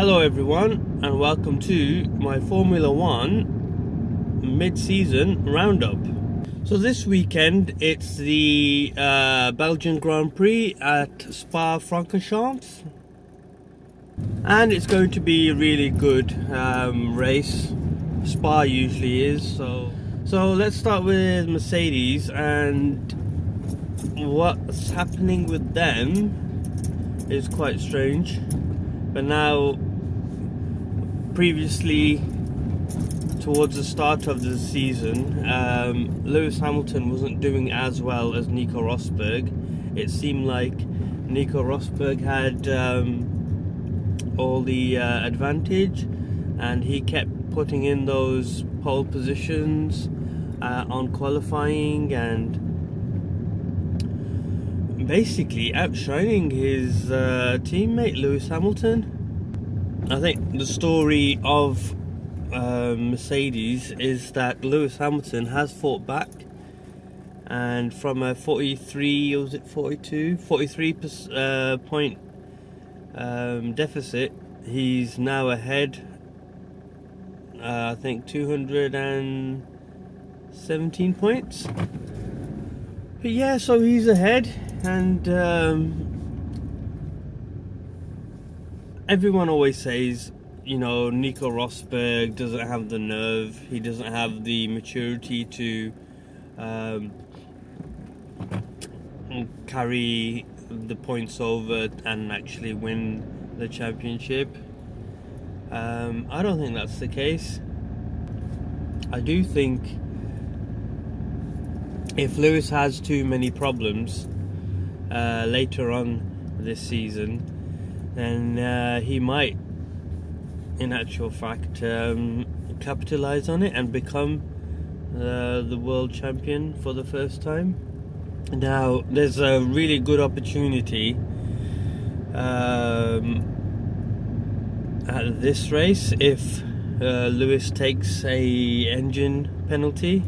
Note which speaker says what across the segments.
Speaker 1: Hello everyone, and welcome to my Formula One mid-season roundup. So this weekend it's the Belgian Grand Prix at Spa-Francorchamps, and it's going to be a really good race. Spa usually is. So let's start with Mercedes, and what's happening with them is quite strange. But now, previously, towards the start of the season, Lewis Hamilton wasn't doing as well as Nico Rosberg. It seemed like Nico Rosberg had all the advantage, and he kept putting in those pole positions on qualifying and basically outshining his teammate Lewis Hamilton. I think the story of Mercedes is that Lewis Hamilton has fought back, and from a 43 point deficit, he's now ahead. I think 217 points. But yeah, so he's ahead, and everyone always says, you know, Nico Rosberg doesn't have the nerve, he doesn't have the maturity to carry the points over and actually win the championship. I don't think that's the case. I do think if Lewis has too many problems later on this season, then he might, in actual fact, capitalize on it and become the world champion for the first time. Now, there's a really good opportunity at this race if Lewis takes a engine penalty.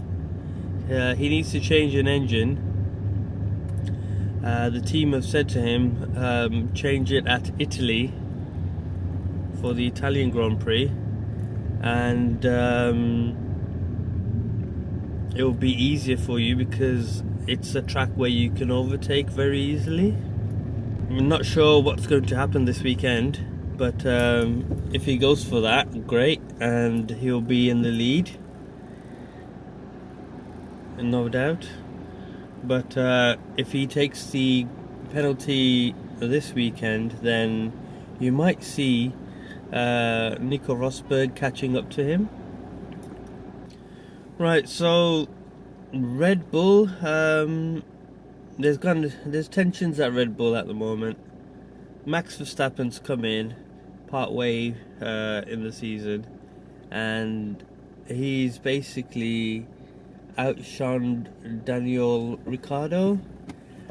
Speaker 1: He needs to change an engine. The team have said to him, change it at Italy for the Italian Grand Prix, and it will be easier for you because it's a track where you can overtake very easily. I'm not sure what's going to happen this weekend, but if he goes for that, great, and he'll be in the lead, no doubt. But if he takes the penalty this weekend, then you might see Nico Rosberg catching up to him. Right, so Red Bull, there's tensions at Red Bull at the moment. Max Verstappen's come in part way in the season, and he's basically outshone Daniel Ricciardo,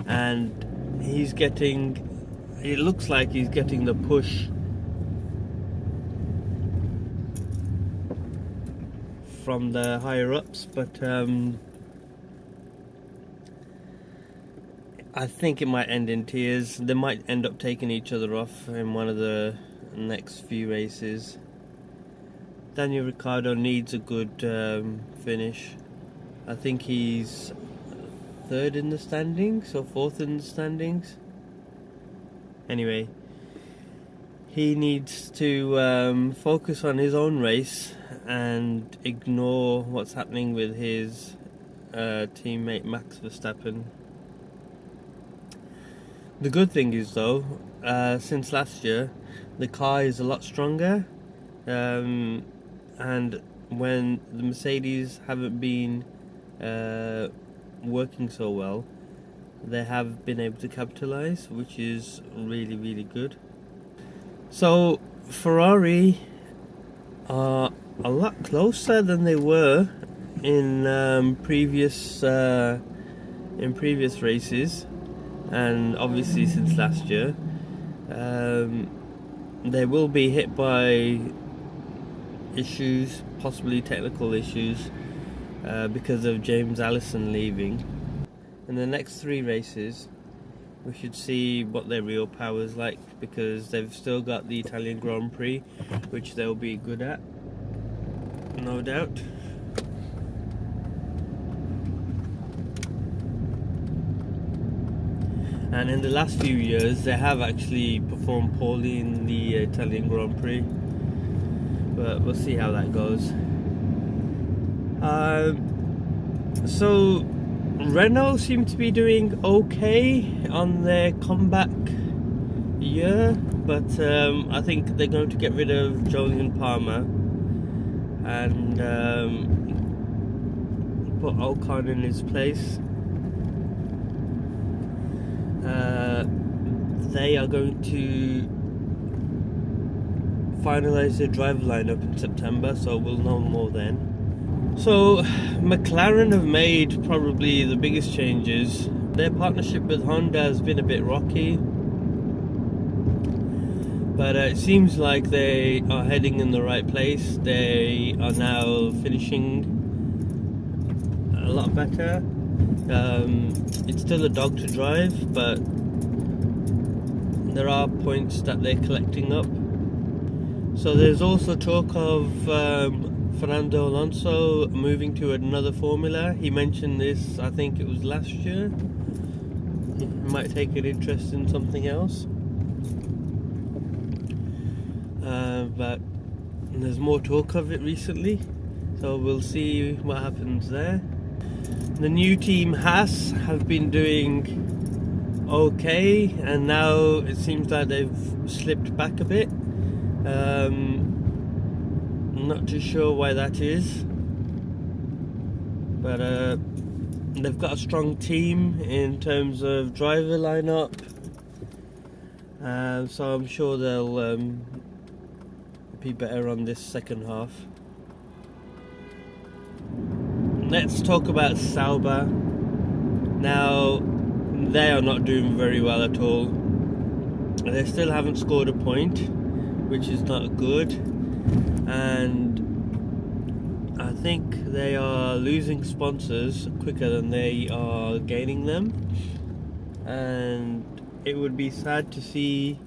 Speaker 1: and it looks like he's getting the push from the higher ups, but I think it might end in tears. They might end up taking each other off in one of the next few races. Daniel Ricciardo needs a good finish. I think he's third in the standings or fourth in the standings. Anyway, he needs to focus on his own race and ignore what's happening with his teammate Max Verstappen. The good thing is, though, since last year, the car is a lot stronger, and when the Mercedes haven't been working so well, they have been able to capitalize, which is really, really good. So Ferrari are a lot closer than they were in previous races, and obviously since last year. They will be hit by issues, possibly technical issues, because of James Allison leaving. In the next three races, we should see what their real power is like, because they've still got the Italian Grand Prix, which they'll be good at, no doubt. And in the last few years they have actually performed poorly in the Italian Grand Prix, but we'll see how that goes. So Renault seem to be doing okay on their comeback year, but I think they're going to get rid of Julian Palmer and put Ocon in his place. They are going to finalize their driver lineup in September, so we'll know more then. So McLaren have made probably the biggest changes. Their partnership with Honda has been a bit rocky, but it seems like they are heading in the right place. They are now finishing a lot better. It's still a dog to drive, but there are points that they're collecting up. So there's also talk of Fernando Alonso moving to another formula. He mentioned this, I think it was last year. He might take an interest in something else. But there's more talk of it recently, so we'll see what happens there. The new team Haas have been doing okay, and now it seems like they've slipped back a bit. Not too sure why that is, but they've got a strong team in terms of driver lineup, so I'm sure they'll be better on this second half. Let's talk about Sauber. Now, they are not doing very well at all. They still haven't scored a point, which is not good, and I think they are losing sponsors quicker than they are gaining them, and it would be sad to see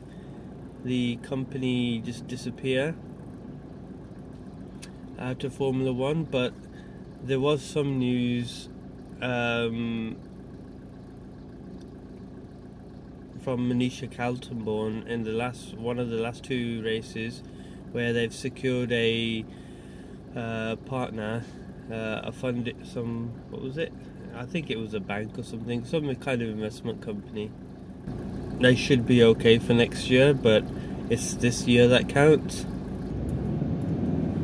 Speaker 1: the company just disappear out of Formula One. But there was some news from Manisha Kaltenborn in one of the last two races, where they've secured a partner, a fund, what was it? I think it was a bank or something, some kind of investment company. They should be okay for next year, but it's this year that counts.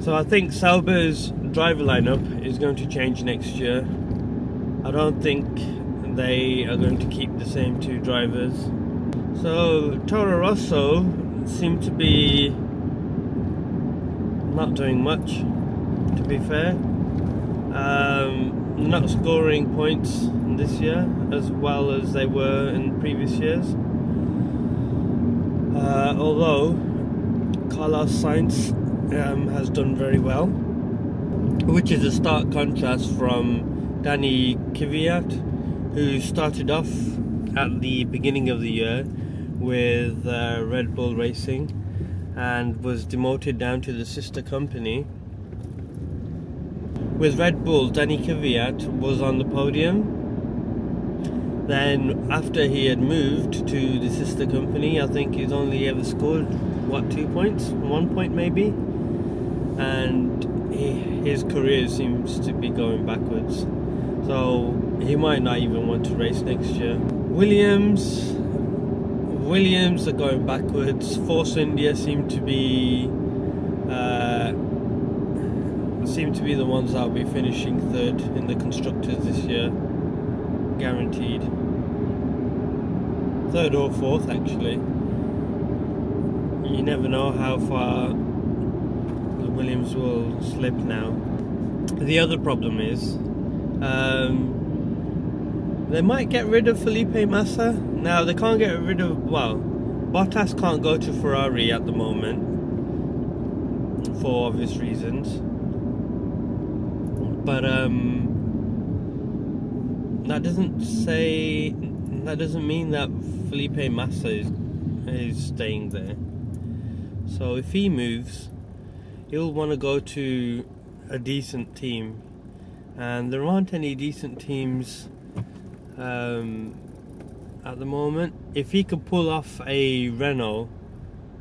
Speaker 1: So I think Sauber's driver lineup is going to change next year. I don't think they are going to keep the same two drivers. So Toro Rosso seem to be not doing much, to be fair. Not scoring points this year as well as they were in previous years. Although Carlos Sainz has done very well, which is a stark contrast from Danny Kvyat, who started off at the beginning of the year with Red Bull Racing and was demoted down to the sister company. With Red Bull, Danny Kvyat was on the podium. Then after he had moved to the sister company, I think he's only ever scored 2 points, 1 point maybe, and his career seems to be going backwards, so he might not even want to race next year. Williams are going backwards. Force India seem to be the ones that will be finishing third in the constructors this year, guaranteed. Third or fourth, actually. You never know how far the Williams will slip now. The other problem is they might get rid of Felipe Massa. Now they can't get rid of, Bottas can't go to Ferrari at the moment for obvious reasons. But that doesn't say that doesn't mean that Felipe Massa is staying there. So if he moves, he'll want to go to a decent team, and there aren't any decent teams at the moment. If he could pull off a Renault,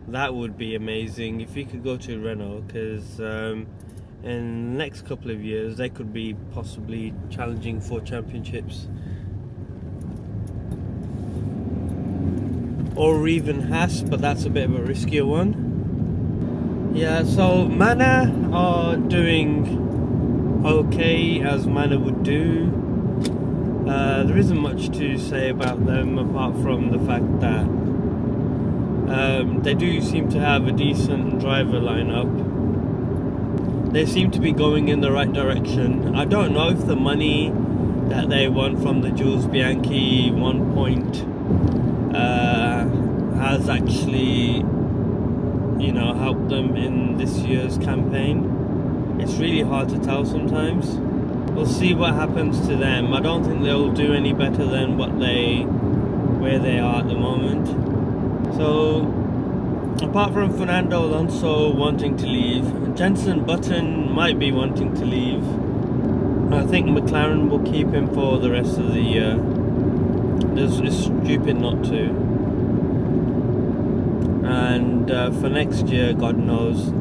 Speaker 1: that would be amazing. If he could go to Renault, because in the next couple of years they could be possibly challenging for championships, or even Haas, but that's a bit of a riskier one. Yeah, so Mana are doing okay, as Mana would do. There isn't much to say about them apart from the fact that they do seem to have a decent driver lineup. They seem to be going in the right direction. I don't know if the money that they won from the Jules Bianchi 1 point has actually, helped them in this year's campaign. It's really hard to tell sometimes. We'll see what happens to them. I don't think they'll do any better than where they are at the moment. So, apart from Fernando Alonso wanting to leave, Jenson Button might be wanting to leave. I think McLaren will keep him for the rest of the year. It's stupid not to. And for next year, God knows,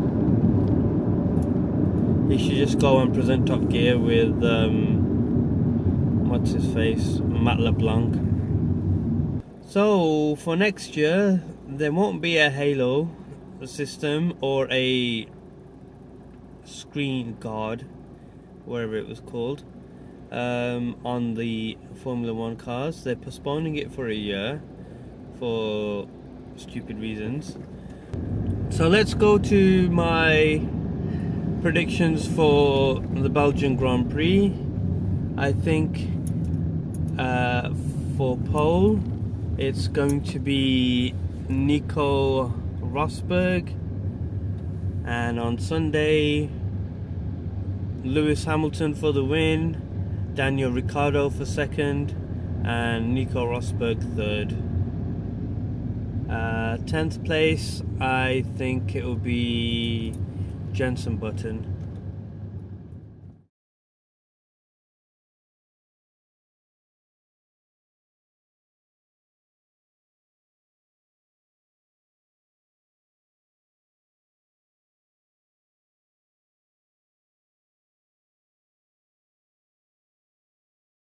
Speaker 1: he should just go and present Top Gear with what's his face, Matt LeBlanc. So for next year, there won't be a halo system or a screen guard, whatever it was called, on the Formula 1 cars. They're postponing it for a year for stupid reasons. So let's go to my predictions for the Belgian Grand Prix. I think for pole, it's going to be Nico Rosberg, and on Sunday, Lewis Hamilton for the win, Daniel Ricciardo for second, and Nico Rosberg third. 10th place, I think it will be Jenson Button.